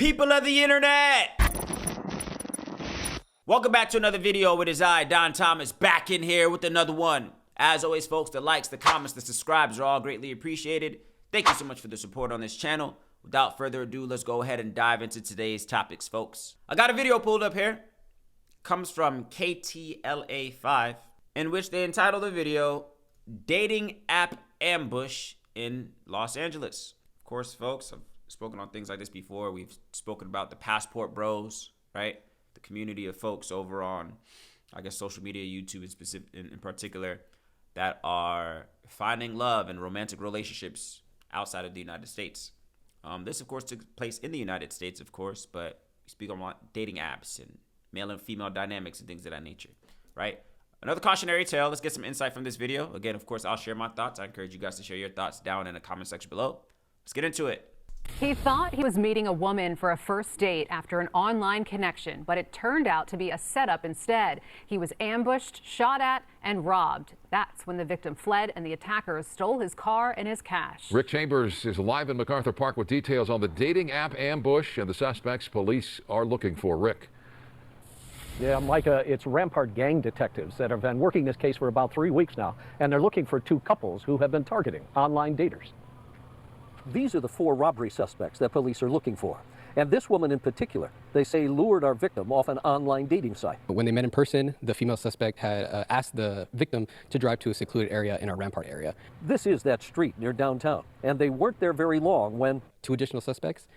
People of the internet! Welcome back to another video. It is I, Don Thomas, back in here with another one. As always, folks, the likes, the comments, the subscribes are all greatly appreciated. Thank you so much for the support on this channel. Without further ado, let's go ahead and dive into today's topics, folks. I got a video pulled up here. Comes from KTLA5, in which they entitled the video, Dating App Ambush in Los Angeles. Of course, folks, I've spoken on things like this before. We've spoken about the Passport Bros, right? The community of folks over on, I guess, social media, YouTube in particular, that are finding love and romantic relationships outside of the United States. This, of course, took place in the United States, of course, but we speak on dating apps and male and female dynamics and things of that nature, right? Another cautionary tale. Let's get some insight from this video. Again, of course, I'll share my thoughts. I encourage you guys to share your thoughts down in the comment section below. Let's get into it. He thought he was meeting a woman for a first date after an online connection, but it turned out to be a setup instead. He was ambushed, shot at, and robbed. That's when the victim fled and the attackers stole his car and his cash. Rick Chambers is live in MacArthur Park with details on the dating app ambush and the suspects police are looking for. Rick. Yeah, Micah, it's Rampart gang detectives that have been working this case for about 3 weeks now, and they're looking for two couples who have been targeting online daters. These are the 4 robbery suspects that police are looking for. And this woman in particular, they say lured our victim off an online dating site. When they met in person, the female suspect had asked the victim to drive to a secluded area in our Rampart area. This is that street near downtown, and they weren't there very long when 2 additional suspects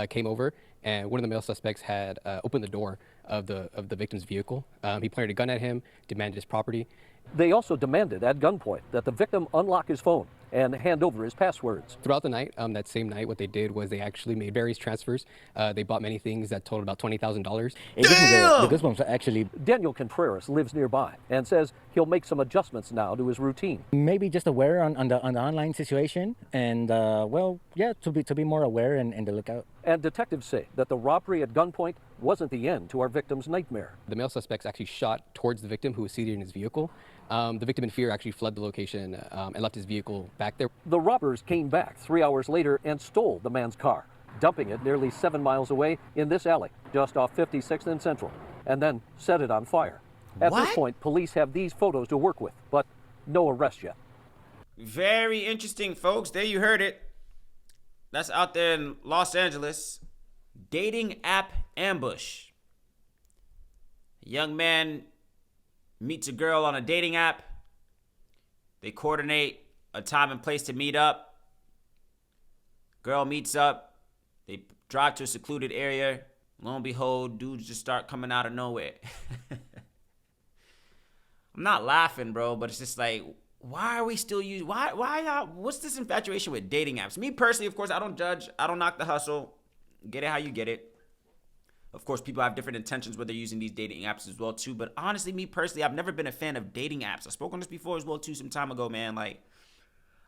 came over, and one of the male suspects had opened the door of the victim's vehicle. He pointed a gun at him, demanded his property. They also demanded at gunpoint that the victim unlock his phone and hand over his passwords. Throughout the night, that same night, what they did was they actually made various transfers. They bought many things that totaled about $20,000. The goosebumps are actually... Daniel Contreras lives nearby and says he'll make some adjustments now to his routine. Maybe just aware on the online situation, and well, yeah, to be more aware and the lookout. And detectives say that the robbery at gunpoint wasn't the end to our victim's nightmare. The male suspects actually shot towards the victim who was seated in his vehicle. The victim in fear actually fled the location and left his vehicle back there. The robbers came back 3 hours later and stole the man's car, dumping it nearly 7 miles away in this alley, just off 56th and Central, and then set it on fire. At this point, police have these photos to work with, but no arrest yet. Very interesting, folks. There you heard it. That's out there in Los Angeles. Dating app ambush. A young man meets a girl on a dating app. They coordinate a time and place to meet up. Girl meets up. They drive to a secluded area. Lo and behold, dudes just start coming out of nowhere. I'm not laughing, bro, but it's just like, why are we still using, what's this infatuation with dating apps? Me personally, of course, I don't judge. I don't knock the hustle. Get it how you get it. Of course, people have different intentions when they're using these dating apps as well, too. But honestly, me personally, I've never been a fan of dating apps. I spoke on this before as well, too, some time ago, man. Like,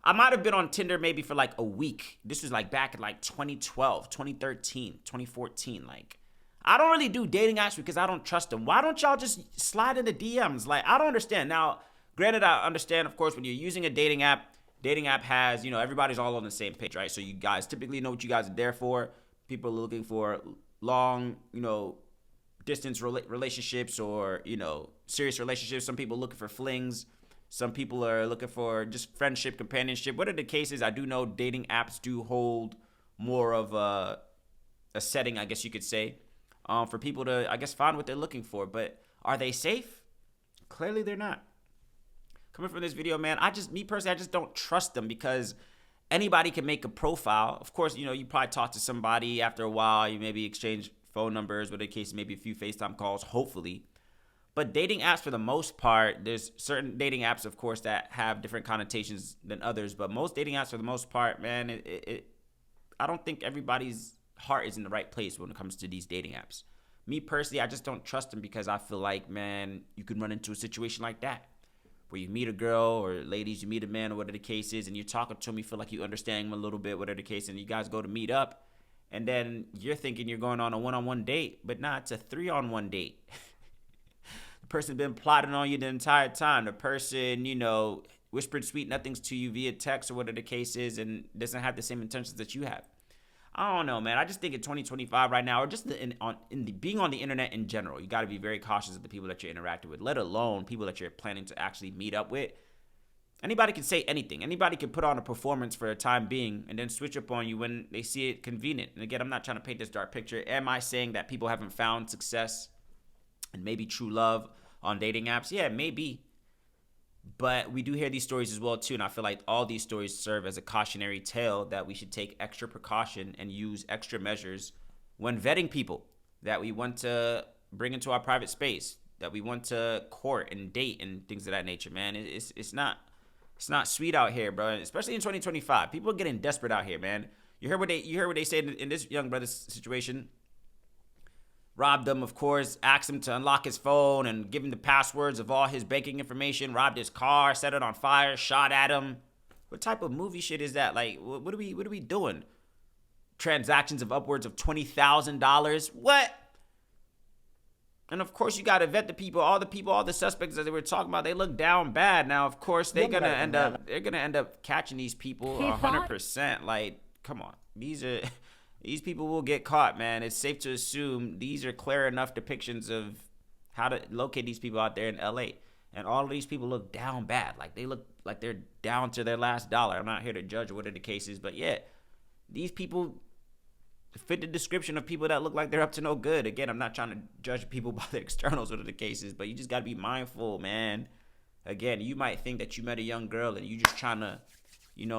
I might have been on Tinder maybe for like a week. This was like back in like 2012, 2013, 2014. Like, I don't really do dating apps because I don't trust them. Why don't y'all just slide into DMs? Like, I don't understand. Now, granted, I understand, of course, when you're using a dating app has, everybody's all on the same page, right? So you guys typically know what you guys are there for. People are looking for long, distance relationships or, serious relationships. Some people looking for flings. Some people are looking for just friendship, companionship. Whatever the case is, I do know dating apps do hold more of a setting, I guess you could say, for people to, I guess, find what they're looking for. But are they safe? Clearly they're not. Coming from this video, man, me personally, I just don't trust them because anybody can make a profile. Of course, you probably talk to somebody after a while. You maybe exchange phone numbers, whatever the case, maybe a few FaceTime calls, hopefully. But dating apps, for the most part, there's certain dating apps, of course, that have different connotations than others. But most dating apps, for the most part, man, I don't think everybody's heart is in the right place when it comes to these dating apps. Me personally, I just don't trust them because I feel like, man, you could run into a situation like that, where you meet a girl, or ladies, you meet a man, or whatever the case is, and you're talking to him, you feel like you understand him a little bit, whatever the case, and you guys go to meet up, and then you're thinking you're going on a one-on-one date, but nah, it's a 3-on-1 date. The person's been plotting on you the entire time. The person, whispered sweet nothings to you via text or whatever the case is, and doesn't have the same intentions that you have. I don't know, man. I just think in 2025 right now, or just being on the internet in general, you got to be very cautious of the people that you're interacting with, let alone people that you're planning to actually meet up with. Anybody can say anything. Anybody can put on a performance for a time being and then switch up on you when they see it convenient. And again, I'm not trying to paint this dark picture. Am I saying that people haven't found success and maybe true love on dating apps? Yeah, maybe. But we do hear these stories as well, too. And I feel like all these stories serve as a cautionary tale that we should take extra precaution and use extra measures when vetting people that we want to bring into our private space, that we want to court and date and things of that nature, man. It's not sweet out here, bro. Especially in 2025, people are getting desperate out here, man. You heard what they said in this young brother's situation. Robbed him, of course, asked him to unlock his phone and give him the passwords of all his banking information. Robbed his car, set it on fire, shot at him. What type of movie shit is that? Like, what are we doing? Transactions of upwards of $20,000. What? And of course, you got to vet the people, all the suspects that they were talking about. They look down bad. Now, of course, they're gonna end up catching these people 100%. Like, come on, these people will get caught, man. It's safe to assume these are clear enough depictions of how to locate these people out there in LA. And all of these people look down bad. Like, they look like they're down to their last dollar. I'm not here to judge what are the cases, but yeah, these people fit the description of people that look like they're up to no good. Again, I'm not trying to judge people by their externals or the cases, but you just got to be mindful, man. Again, you might think that you met a young girl and you just trying to,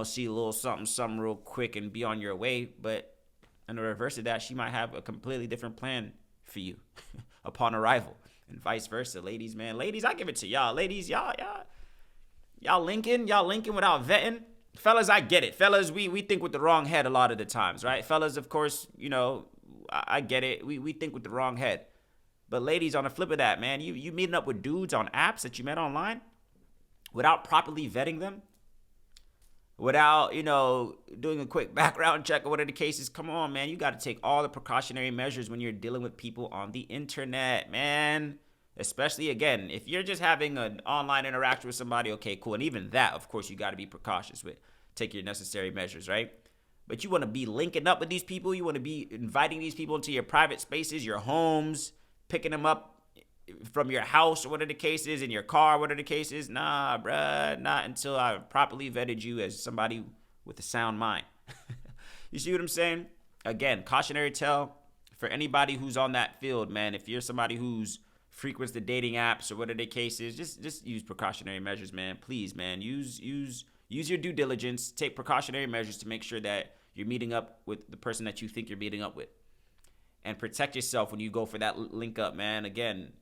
see a little something real quick and be on your way. But in the reverse of that, she might have a completely different plan for you upon arrival, and vice versa. Ladies, man. Ladies, I give it to y'all. Ladies, y'all linking without vetting. Fellas, I get it. Fellas, we think with the wrong head a lot of the times, right? Fellas, of course, I get it. We think with the wrong head. But ladies, on the flip of that, man, you meeting up with dudes on apps that you met online without properly vetting them, without, doing a quick background check or whatever the case is. Come on, man. You got to take all the precautionary measures when you're dealing with people on the internet, man. Especially, again, if you're just having an online interaction with somebody, okay, cool. And even that, of course, you got to be precautious with. Take your necessary measures, right? But you want to be linking up with these people. You want to be inviting these people into your private spaces, your homes, picking them up from your house or whatever the case is, in your car, whatever the case is. Nah, bruh, not until I properly vetted you as somebody with a sound mind. You see what I'm saying? Again, cautionary tale for anybody who's on that field, man. If you're somebody who's frequents the dating apps or whatever the case is, just use precautionary measures, man. Please, man, use your due diligence. Take precautionary measures to make sure that you're meeting up with the person that you think you're meeting up with, and protect yourself when you go for that link up, man. Again,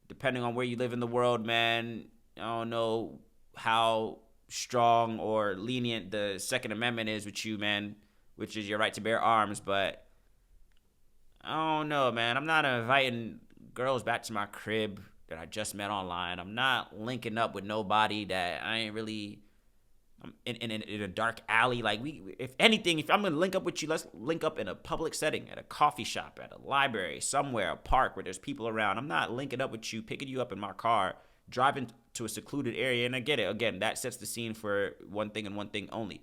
depending on where you live in the world, man, I don't know how strong or lenient the Second Amendment is with you, man, which is your right to bear arms, but I don't know, man. I'm not inviting girls back to my crib that I just met online. I'm not linking up with nobody that I ain't really in a dark alley. Like, if anything, if I'm gonna link up with you, let's link up in a public setting, at a coffee shop, at a library, somewhere, a park where there's people around. I'm not linking up with you, picking you up in my car, driving to a secluded area. And I get it. Again, that sets the scene for one thing and one thing only.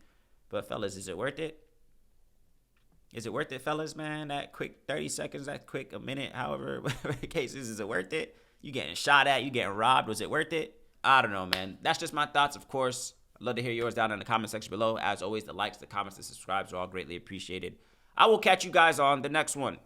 But fellas, is it worth it? Is it worth it, fellas, man? That quick 30 seconds, that quick a minute, however, whatever the case is it worth it? You getting shot at, you getting robbed, was it worth it? I don't know, man. That's just my thoughts, of course. I'd love to hear yours down in the comment section below. As always, the likes, the comments, the subscribes are all greatly appreciated. I will catch you guys on the next one.